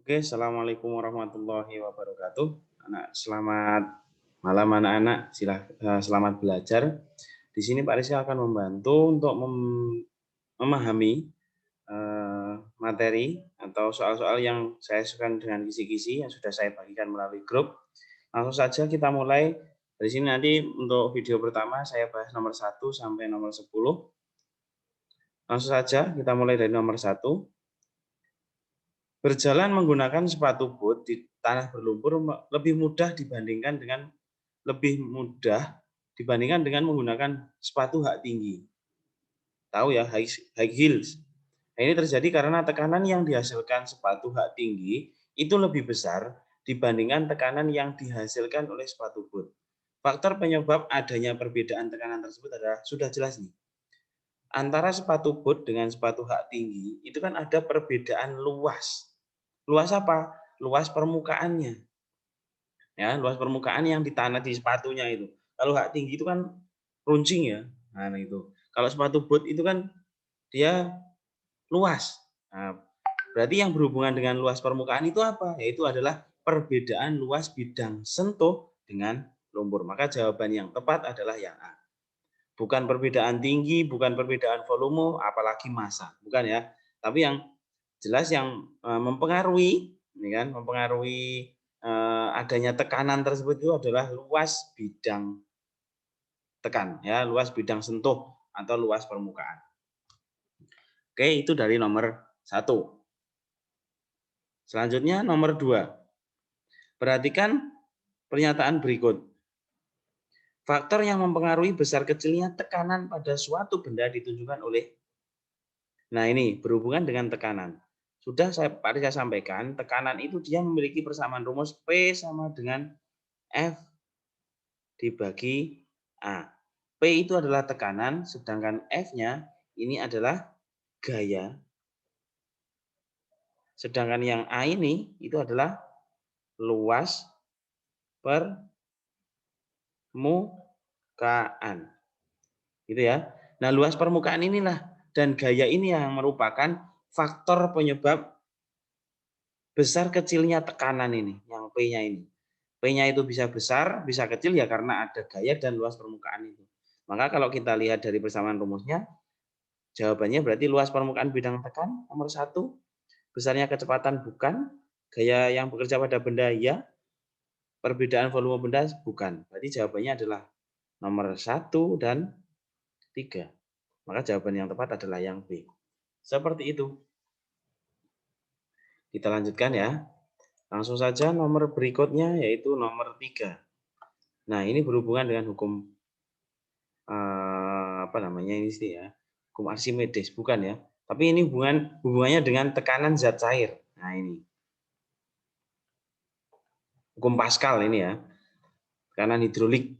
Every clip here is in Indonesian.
Oke, assalamualaikum warahmatullahi wabarakatuh. Selamat malam anak-anak. Selamat belajar. Di sini Pak Rizky akan membantu untuk memahami materi atau soal-soal yang saya susun dengan kisi-kisi yang sudah saya bagikan melalui grup. Langsung saja kita mulai. Dari sini nanti untuk video pertama saya bahas nomor 1 sampai nomor 10. Langsung saja kita mulai dari nomor 1. Berjalan menggunakan sepatu boot di tanah berlumpur lebih mudah dibandingkan dengan menggunakan sepatu hak tinggi. Tahu ya, high heels. Nah, ini terjadi karena tekanan yang dihasilkan sepatu hak tinggi itu lebih besar dibandingkan tekanan yang dihasilkan oleh sepatu boot. Faktor penyebab adanya perbedaan tekanan tersebut adalah sudah jelas nih. Antara sepatu boot dengan sepatu hak tinggi itu kan ada perbedaan luas. Luas apa? Luas permukaannya. Ya, luas permukaan yang ditanah di sepatunya itu. Kalau hak tinggi itu kan runcing ya. Nah, itu. Kalau sepatu boot itu kan dia luas. Nah, berarti yang berhubungan dengan luas permukaan itu apa? Yaitu adalah perbedaan luas bidang sentuh dengan lumpur. Maka jawaban yang tepat adalah yang A. Bukan perbedaan tinggi, bukan perbedaan volume, apalagi massa, bukan ya. Tapi yang jelas yang mempengaruhi, ini kan, mempengaruhi adanya tekanan tersebut itu adalah luas bidang tekan, ya, luas bidang sentuh atau luas permukaan. Oke, itu dari nomor 1. Selanjutnya nomor 2. Perhatikan pernyataan berikut. Faktor yang mempengaruhi besar kecilnya tekanan pada suatu benda ditunjukkan oleh. Nah, ini berhubungan dengan tekanan. Sudah Pak Rizka sampaikan, tekanan itu dia memiliki persamaan rumus P sama dengan F dibagi A. P itu adalah tekanan, sedangkan F-nya ini adalah gaya. Sedangkan yang A ini itu adalah luas permukaan. Gitu ya. Nah, luas permukaan inilah dan gaya ini yang merupakan faktor penyebab besar kecilnya tekanan ini, yang P-nya ini. P-nya itu bisa besar, bisa kecil ya karena ada gaya dan luas permukaan itu. Maka kalau kita lihat dari persamaan rumusnya, jawabannya berarti luas permukaan bidang tekan nomor 1, besarnya kecepatan bukan, gaya yang bekerja pada benda ya, perbedaan volume benda bukan. Berarti jawabannya adalah nomor 1 dan 3. Maka jawaban yang tepat adalah yang B. Seperti itu. Kita lanjutkan ya. Langsung saja nomor berikutnya yaitu nomor 3. Nah, ini berhubungan dengan hukum apa namanya ini sih ya, hukum Archimedes bukan ya, tapi ini hubungannya dengan tekanan zat cair. Nah, ini hukum Pascal ini ya, tekanan hidrolik.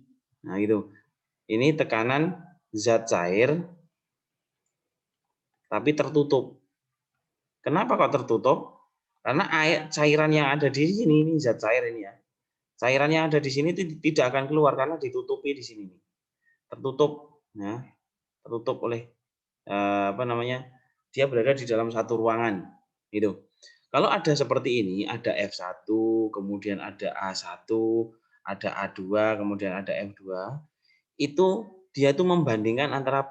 Nah, itu ini tekanan zat cair tapi tertutup. Kenapa kok tertutup? Karena cairan yang ada di sini ini zat cair ini ya, cairan yang ada di sini tidak akan keluar karena ditutupi di sini, tertutup ya, tertutup oleh apa namanya, dia berada di dalam satu ruangan gitu. Kalau ada seperti ini, ada F1, kemudian ada A1, ada A2, kemudian ada F2, itu dia itu membandingkan antara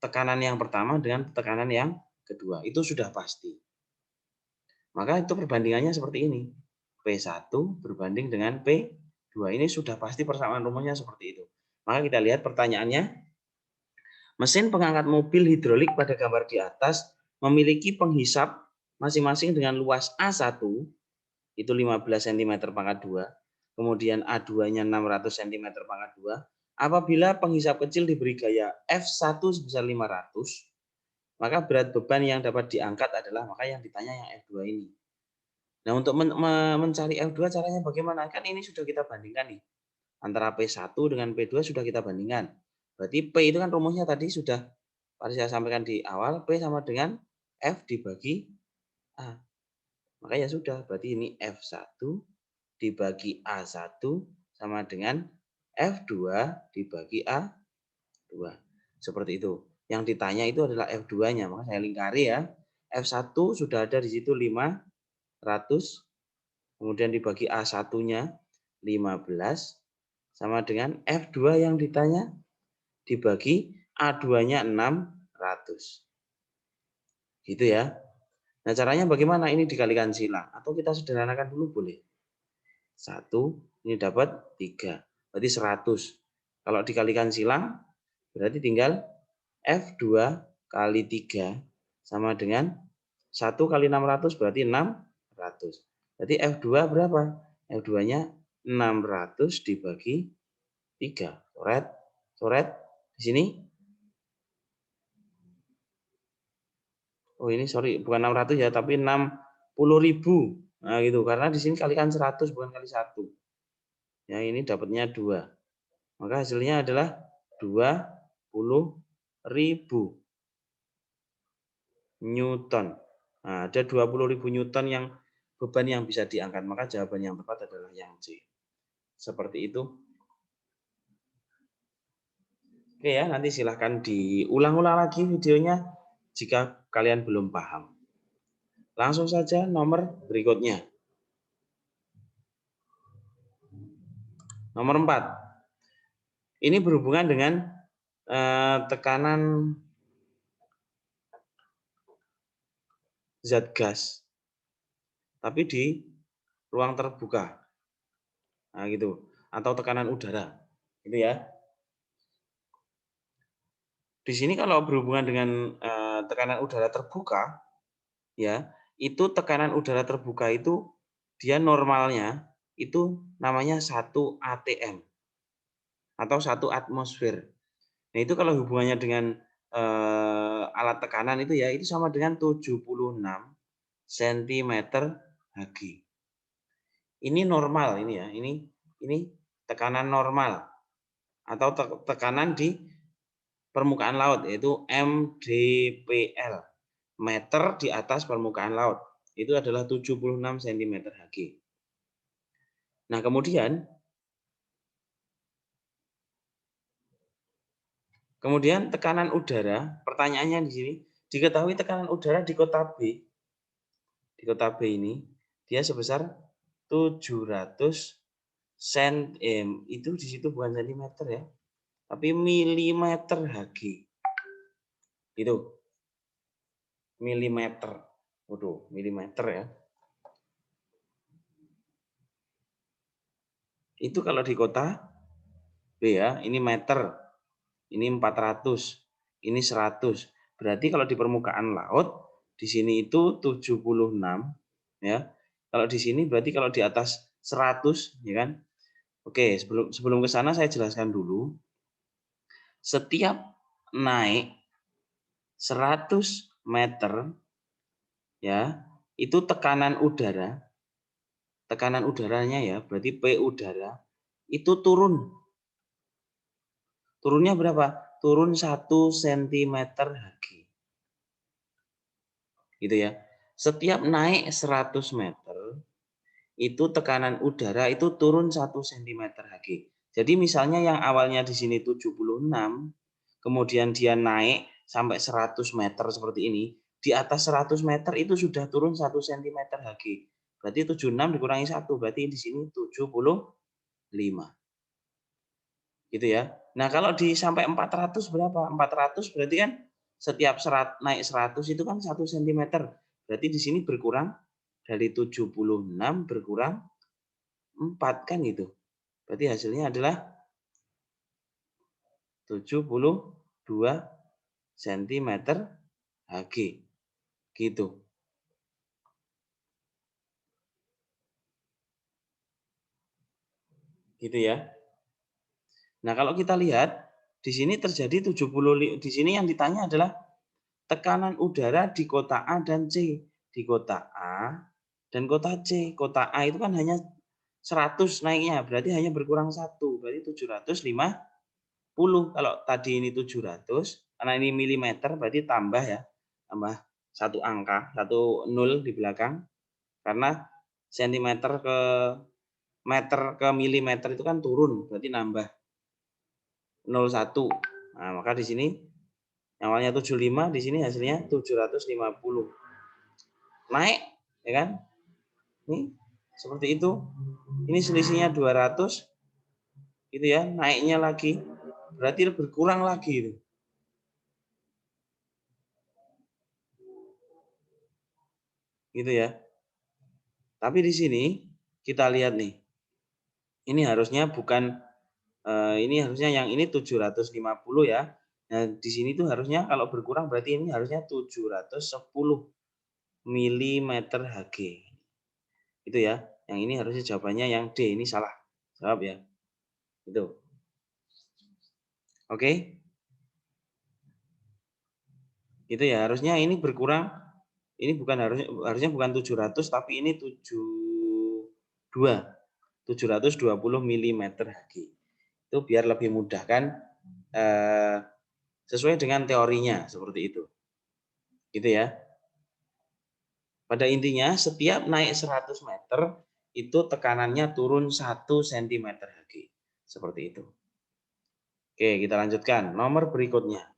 tekanan yang pertama dengan tekanan yang kedua, itu sudah pasti. Maka itu perbandingannya seperti ini, P1 berbanding dengan P2, ini sudah pasti persamaan rumusnya seperti itu. Maka kita lihat pertanyaannya. Mesin pengangkat mobil hidrolik pada gambar di atas memiliki penghisap masing-masing dengan luas A1 itu 15 cm pangkat 2, kemudian A2-nya 600 cm pangkat 2. Apabila penghisap kecil diberi gaya F1 sebesar 500, maka berat beban yang dapat diangkat adalah, maka yang ditanya yang F2 ini. Nah, untuk mencari F2 caranya bagaimana? Kan ini sudah kita bandingkan nih. Antara P1 dengan P2 sudah kita bandingkan. Berarti P itu kan rumusnya tadi sudah saya sampaikan di awal, P sama dengan F dibagi A. Maka ya sudah, berarti ini F1 dibagi A1 sama dengan F2 dibagi A2. Seperti itu. Yang ditanya itu adalah F2-nya, maka saya lingkari ya. F1 sudah ada di situ 5 100, kemudian dibagi A1-nya 15, sama dengan F2 yang ditanya dibagi A2-nya 600. Gitu ya. Nah, caranya bagaimana? Ini dikalikan silang. Atau kita sederhanakan dulu boleh. 1, ini dapat 3. Berarti 100. Kalau dikalikan silang, berarti tinggal F2 kali 3 sama dengan 1 kali 600 berarti 600. Berarti F2 berapa? F2-nya 600 dibagi 3. Coret, coret. Di sini. Oh, ini sorry, bukan 600 ya, tapi 60.000. Nah, gitu. Karena di sini kalikan 100 bukan kali 1. Ya, ini dapatnya 2. Maka hasilnya adalah 20.000 Newton. Nah, ada 20.000 Newton yang beban yang bisa diangkat. Maka jawaban yang tepat adalah yang C. Seperti itu. Oke ya, nanti silahkan diulang-ulang lagi videonya jika kalian belum paham. Langsung saja nomor berikutnya. Nomor 4. Ini berhubungan dengan tekanan zat gas, tapi di ruang terbuka. Nah, gitu. Atau tekanan udara. Gitu ya. Di sini kalau berhubungan dengan tekanan udara terbuka, ya, itu tekanan udara terbuka itu dia normalnya itu namanya 1 atm atau 1 atmosfer. Nah, itu kalau hubungannya dengan alat tekanan itu ya, itu sama dengan 76 cm Hg. Ini normal ini ya, ini tekanan normal atau tekanan di permukaan laut yaitu MDPL, meter di atas permukaan laut. Itu adalah 76 cm Hg. Nah, kemudian tekanan udara, pertanyaannya di sini, diketahui tekanan udara di kota B. Di kota B ini dia sebesar 700 itu di situ bukan cm ya, tapi milimeter Hg. Itu milimeter. Waduh, milimeter ya. Itu kalau di kota B ya, ini meter. Ini 400, ini 100. Berarti kalau di permukaan laut di sini itu 76 ya. Kalau di sini berarti kalau di atas 100 ya kan. Oke, sebelum ke sana saya jelaskan dulu. Setiap naik 100 meter ya, itu tekanan udaranya ya, berarti P udara itu turun. Turunnya berapa? Turun 1 cm Hg. Gitu ya. Setiap naik 100 meter, itu tekanan udara itu turun 1 cm Hg. Jadi misalnya yang awalnya di sini 76, kemudian dia naik sampai 100 meter seperti ini, di atas 100 meter itu sudah turun 1 cm Hg. Berarti 76 dikurangi 1, berarti di sini 75. Gitu ya. Nah, kalau sampai 400 berapa? 400 berarti kan setiap naik 100 itu kan 1 cm. Berarti di sini berkurang dari 76 berkurang 4 kan gitu. Berarti hasilnya adalah 72 cm Hg. Gitu. Gitu ya. Nah, kalau kita lihat di sini terjadi 70, di sini yang ditanya adalah tekanan udara di kota A dan C. Di kota A dan kota C. Kota A itu kan hanya 100 naiknya, berarti hanya berkurang 1, berarti 750. Kalau tadi ini 700, karena ini milimeter berarti tambah ya. Tambah satu angka, 1 0 di belakang. Karena sentimeter ke meter ke milimeter itu kan turun, berarti nambah 01. Nah, maka di sini awalnya 75, di sini hasilnya 750. Naik, ya kan? Nih, seperti itu. Ini selisihnya 200, gitu ya, naiknya lagi. Berarti berkurang lagi itu. Gitu ya. Tapi di sini kita lihat nih. Ini harusnya bukan ini harusnya yang ini 750 ya. Nah, di sini tuh harusnya kalau berkurang berarti ini harusnya 710 mm Hg. Itu ya. Yang ini harusnya jawabannya yang D, ini salah. Jawab ya. Itu. Oke. Itu ya, harusnya ini berkurang. Ini bukan harusnya bukan 700 tapi ini 720 mm Hg. Itu biar lebih mudah kan sesuai dengan teorinya seperti itu. Gitu ya. Pada intinya setiap naik 100 meter itu tekanannya turun 1 cm Hg. Seperti itu. Oke, kita lanjutkan. Nomor berikutnya.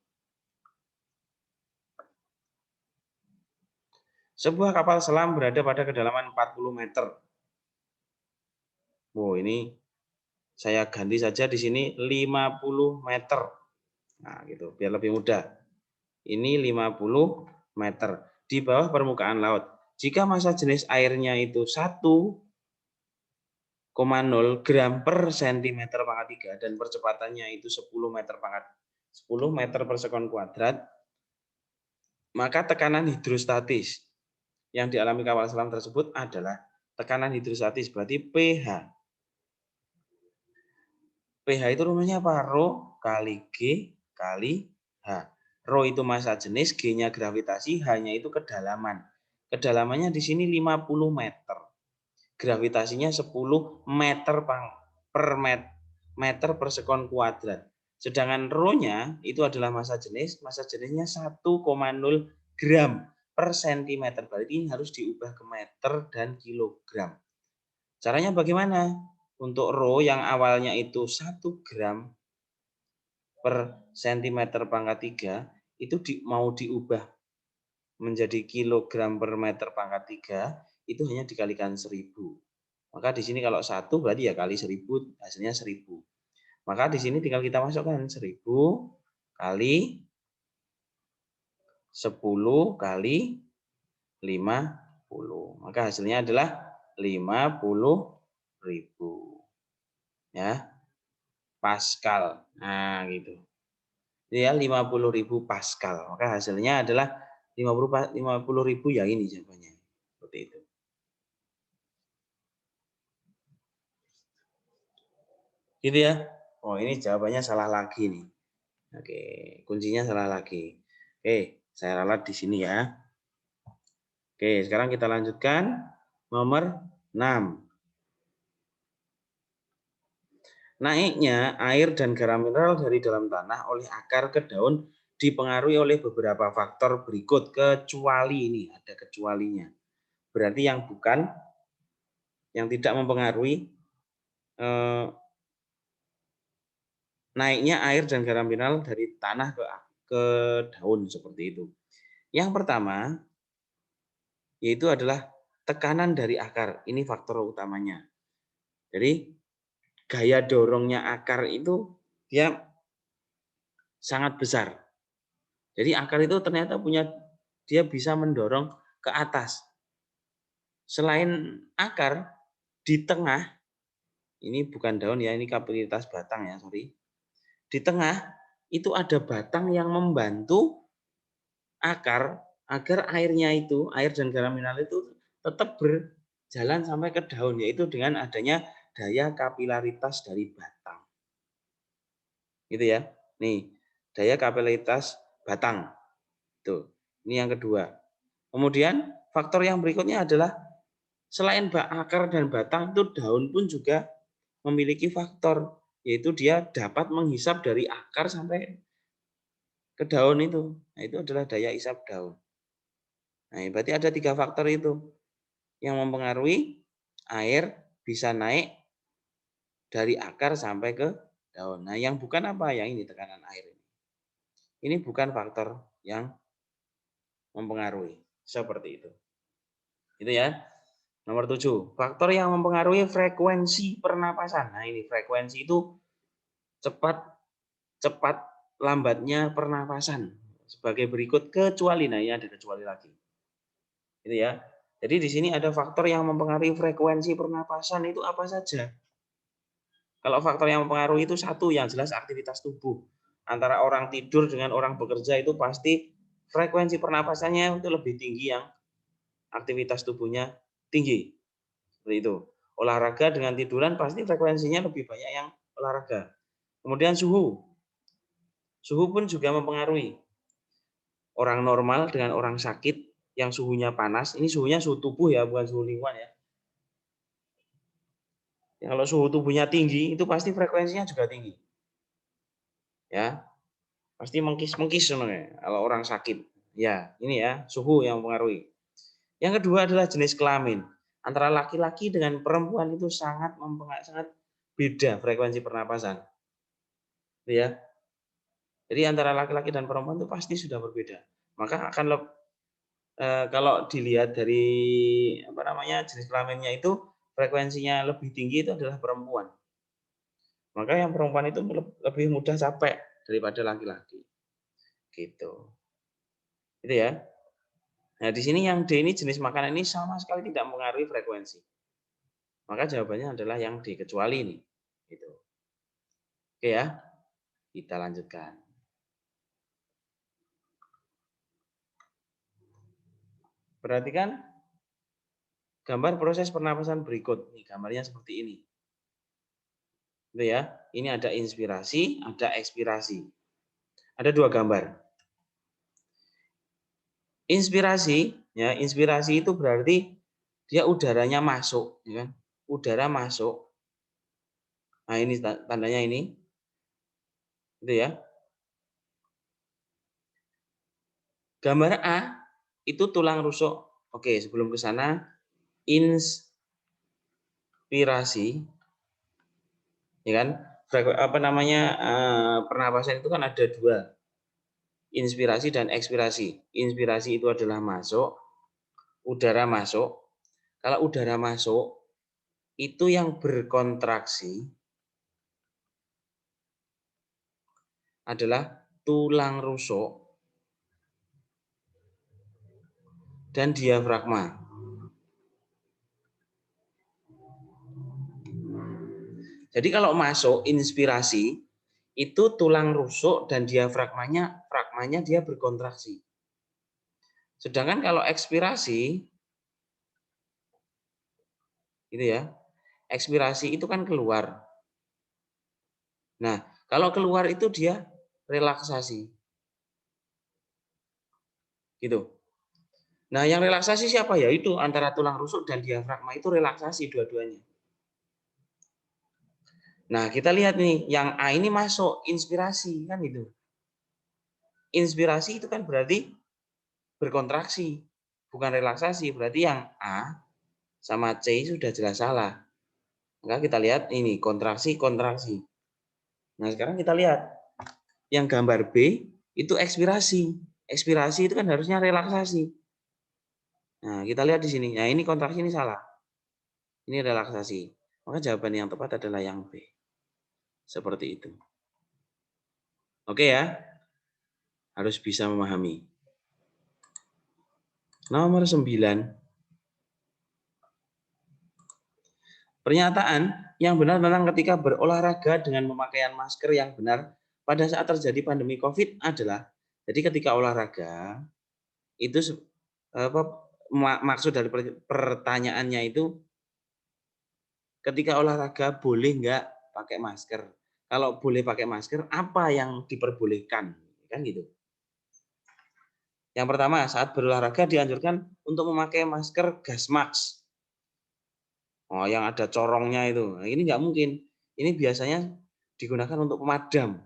Sebuah kapal selam berada pada kedalaman 40 meter. Wow, ini saya ganti saja di sini 50 meter. Nah, gitu, biar lebih mudah. Ini 50 meter di bawah permukaan laut. Jika massa jenis airnya itu 1,0 gram per sentimeter pangkat 3 dan percepatannya itu 10 meter per sekon kuadrat, maka tekanan hidrostatis yang dialami kapal selam tersebut adalah tekanan hidrostatis, berarti pH. pH itu rumusnya apa? Rho kali G kali H. Rho itu massa jenis, G-nya gravitasi, H-nya itu kedalaman. Kedalamannya di sini 50 meter. Gravitasinya 10 meter per sekon kuadrat. Sedangkan Rho-nya itu adalah massa jenisnya 1,0 gram per sentimeter. Berarti ini harus diubah ke meter dan kilogram. Caranya bagaimana? Untuk Rho yang awalnya itu 1 gram per sentimeter pangkat 3 itu mau diubah menjadi kilogram per meter pangkat 3 itu hanya dikalikan 1000. Maka di sini kalau 1 berarti ya kali 1000 hasilnya 1000. Maka di sini tinggal kita masukkan 1000 kali 10 kali 50. Maka hasilnya adalah 50.000. Ya, Pascal. Nah, gitu. Ya 50.000 Pascal. Maka hasilnya adalah 50.000 ya ini jawabannya. Seperti itu. Gitu ya. Oh, ini jawabannya salah lagi nih. Oke, kuncinya salah lagi. Oke, saya ralat di sini ya. Oke, sekarang kita lanjutkan nomor 6. Naiknya air dan garam mineral dari dalam tanah oleh akar ke daun dipengaruhi oleh beberapa faktor berikut, kecuali ini, ada kecualinya. Berarti yang tidak mempengaruhi naiknya air dan garam mineral dari tanah ke daun seperti itu. Yang pertama yaitu adalah tekanan dari akar. Ini faktor utamanya. Jadi gaya dorongnya akar itu dia sangat besar. Jadi akar itu ternyata dia bisa mendorong ke atas. Selain akar, di tengah, ini bukan daun ya, ini kapilitas batang ya, sorry. Di tengah itu ada batang yang membantu akar agar air dan garam mineral itu tetap berjalan sampai ke daun, yaitu dengan adanya daya kapilaritas dari batang. Gitu ya. Nih, daya kapilaritas batang. Tuh. Ini yang kedua. Kemudian faktor yang berikutnya adalah selain akar dan batang itu daun pun juga memiliki faktor, yaitu dia dapat menghisap dari akar sampai ke daun itu. Nah, itu adalah daya isap daun. Nah, berarti ada 3 faktor itu yang mempengaruhi air bisa naik dari akar sampai ke daun. Nah, yang bukan apa? Yang ini tekanan air ini. Ini bukan faktor yang mempengaruhi. Seperti itu. Itu ya. Nomor 7, faktor yang mempengaruhi frekuensi pernapasan. Nah, ini frekuensi itu cepat lambatnya pernapasan. Sebagai berikut kecuali, nah ini ada kecuali lagi. Gitu ya. Jadi di sini ada faktor yang mempengaruhi frekuensi pernapasan itu apa saja? Kalau faktor yang mempengaruhi itu satu, yang jelas aktivitas tubuh. Antara orang tidur dengan orang bekerja itu pasti frekuensi pernapasannya itu lebih tinggi yang aktivitas tubuhnya tinggi. Seperti itu. Olahraga dengan tiduran pasti frekuensinya lebih banyak yang olahraga. Kemudian suhu. Suhu pun juga mempengaruhi. Orang normal dengan orang sakit yang suhunya panas, ini suhunya suhu tubuh ya, bukan suhu lingkungan ya. Kalau suhu tubuhnya tinggi, itu pasti frekuensinya juga tinggi. Ya, pasti mengkis-mengkis kalau orang sakit. Ya, ini ya, suhu yang mempengaruhi. Yang kedua adalah jenis kelamin. Antara laki-laki dengan perempuan itu sangat beda frekuensi pernapasan. Ya. Jadi antara laki-laki dan perempuan itu pasti sudah berbeda. Maka akan kalau dilihat dari jenis kelaminnya itu frekuensinya lebih tinggi itu adalah perempuan. Maka yang perempuan itu lebih mudah capek daripada laki-laki. Gitu. Itu ya. Nah, di sini yang D ini jenis makanan ini sama sekali tidak mempengaruhi frekuensi. Maka jawabannya adalah yang D kecuali ini. Gitu. Oke ya. Kita lanjutkan. Perhatikan gambar proses pernapasan berikut. Nih, gambarnya seperti ini. Itu ya. Ini ada inspirasi, ada ekspirasi. Ada dua gambar. Inspirasi, ya, inspirasi itu berarti dia udaranya masuk, ya kan? Udara masuk. Nah, ini tandanya ini. Itu ya. Gambar A itu tulang rusuk. Oke, sebelum ke sana inspirasi, ya kan? Pernapasan itu kan ada dua, inspirasi dan ekspirasi. Inspirasi itu adalah masuk, udara masuk. Kalau udara masuk, itu yang berkontraksi adalah tulang rusuk dan diafragma. Jadi kalau masuk inspirasi, itu tulang rusuk dan diafragmanya dia berkontraksi. Sedangkan kalau ekspirasi, gitu ya, ekspirasi itu kan keluar. Nah, kalau keluar itu dia relaksasi. Gitu. Nah, yang relaksasi siapa ya? Itu antara tulang rusuk dan diafragma itu relaksasi dua-duanya. Nah, kita lihat nih, yang A ini masuk inspirasi kan gitu. Inspirasi itu kan berarti berkontraksi, bukan relaksasi. Berarti yang A sama C sudah jelas salah. Maka kita lihat ini kontraksi. Nah, sekarang kita lihat yang gambar B itu ekspirasi. Ekspirasi itu kan harusnya relaksasi. Nah, kita lihat di sini. Nah, ini kontraksi ini salah. Ini relaksasi. Maka jawaban yang tepat adalah yang B. Seperti itu. Oke ya. Harus bisa memahami. Nomor 9. Pernyataan yang benar tentang ketika berolahraga dengan pemakaian masker yang benar pada saat terjadi pandemi COVID adalah, jadi ketika olahraga itu maksud dari pertanyaannya itu ketika olahraga boleh nggak pakai masker? Kalau boleh pakai masker, apa yang diperbolehkan? Kan gitu. Yang pertama, saat berolahraga dianjurkan untuk memakai masker gas mask. Oh, yang ada corongnya itu. Nah, ini nggak mungkin. Ini biasanya digunakan untuk pemadam.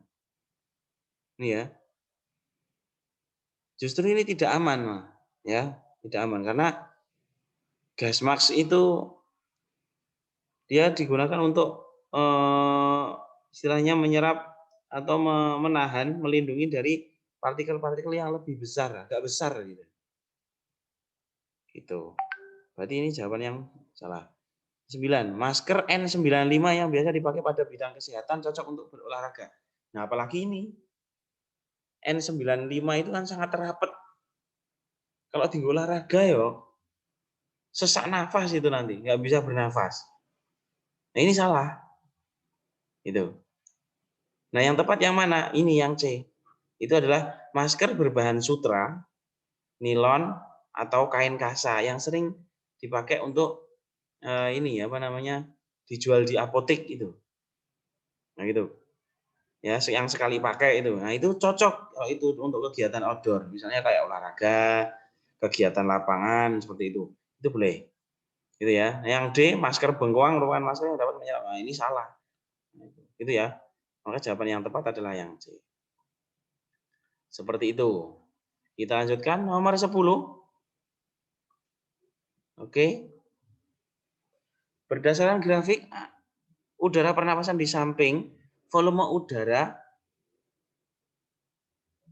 Ini ya. Justru ini tidak aman, ya, tidak aman karena gas mask itu dia digunakan untuk istilahnya menyerap atau menahan, melindungi dari partikel-partikel yang lebih besar, agak besar gitu. Gitu. Berarti ini jawaban yang salah. 9. Masker N95 yang biasa dipakai pada bidang kesehatan cocok untuk berolahraga. Nah, apalagi ini. N95 itu kan sangat rapet. Kalau di olahraga yo, sesak nafas itu nanti, nggak bisa bernafas. Nah, ini salah. Itu. Nah, yang tepat yang mana? Ini yang C. Itu adalah masker berbahan sutra, nilon, atau kain kasa yang sering dipakai untuk ini apa namanya? Dijual di apotek itu. Nah, gitu. Ya, yang sekali pakai itu. Nah, itu cocok kalau itu untuk kegiatan outdoor, misalnya kayak olahraga, kegiatan lapangan seperti itu. Itu boleh. Gitu ya. Yang D, masker bengkoang merupakan masker yang dapat menyerap. Nah, ini salah. Gitu ya. Maka jawaban yang tepat adalah yang C. Seperti itu. Kita lanjutkan nomor 10. Oke. Berdasarkan grafik udara pernapasan di samping volume udara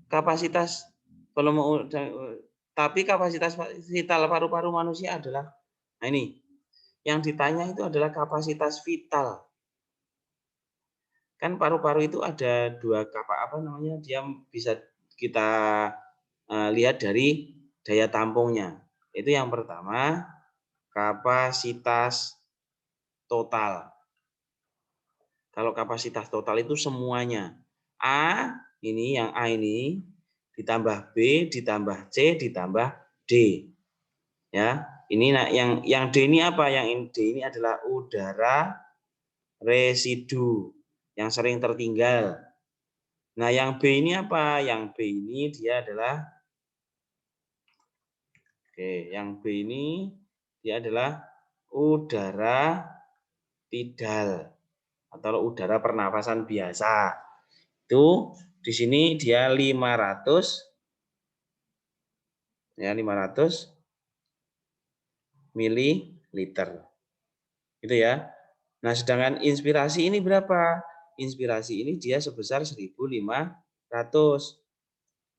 kapasitas volume udara, tapi kapasitas vital paru-paru manusia adalah, nah ini yang ditanya itu adalah kapasitas vital. Kan paru-paru itu ada dua apa namanya, dia bisa kita lihat dari daya tampungnya. Itu yang pertama, kapasitas total. Kalau kapasitas total itu semuanya. A, ini yang A ini ditambah B, ditambah C, ditambah D. Ya, ini yang D ini apa? Yang D ini adalah udara residu yang sering tertinggal. Nah, yang B ini apa? Yang B ini dia adalah yang B ini dia adalah udara tidal atau udara pernapasan biasa. Itu di sini dia 500 ya 500 mililiter. Gitu ya. Nah, sedangkan inspirasi ini berapa? Inspirasi ini dia sebesar 1.500.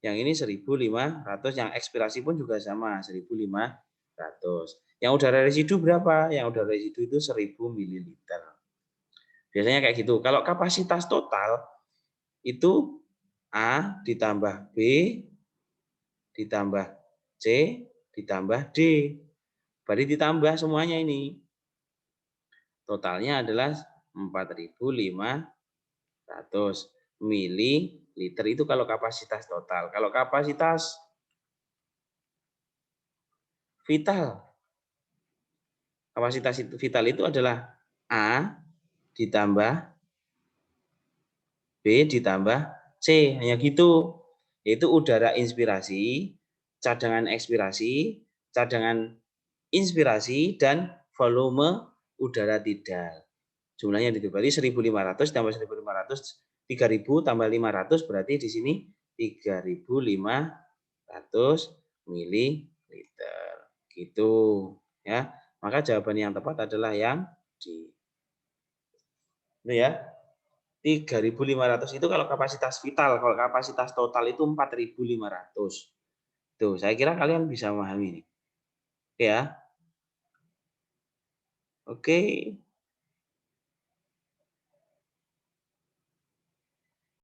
Yang ini 1.500, yang ekspirasi pun juga sama 1.500. Yang udara residu berapa? Yang udara residu itu 1.000 mililiter. Biasanya kayak gitu. Kalau kapasitas total itu A ditambah B ditambah C ditambah D. Berarti ditambah semuanya ini. Totalnya adalah 4.500 mililiter itu kalau kapasitas total. Kalau kapasitas vital, kapasitas vital itu adalah A ditambah B ditambah C, hanya gitu. Yaitu udara inspirasi, cadangan ekspirasi, cadangan inspirasi, dan volume udara tidal. Jumlahnya itu berarti 1.500 tambah 1.500, 3.000 tambah 500 berarti di sini 3.500 mililiter. Gitu ya. Maka jawaban yang tepat adalah yang D. Itu ya. 3.500 itu kalau kapasitas vital, kalau kapasitas total itu 4.500. Tuh, saya kira kalian bisa memahami ini. Oke ya. Oke.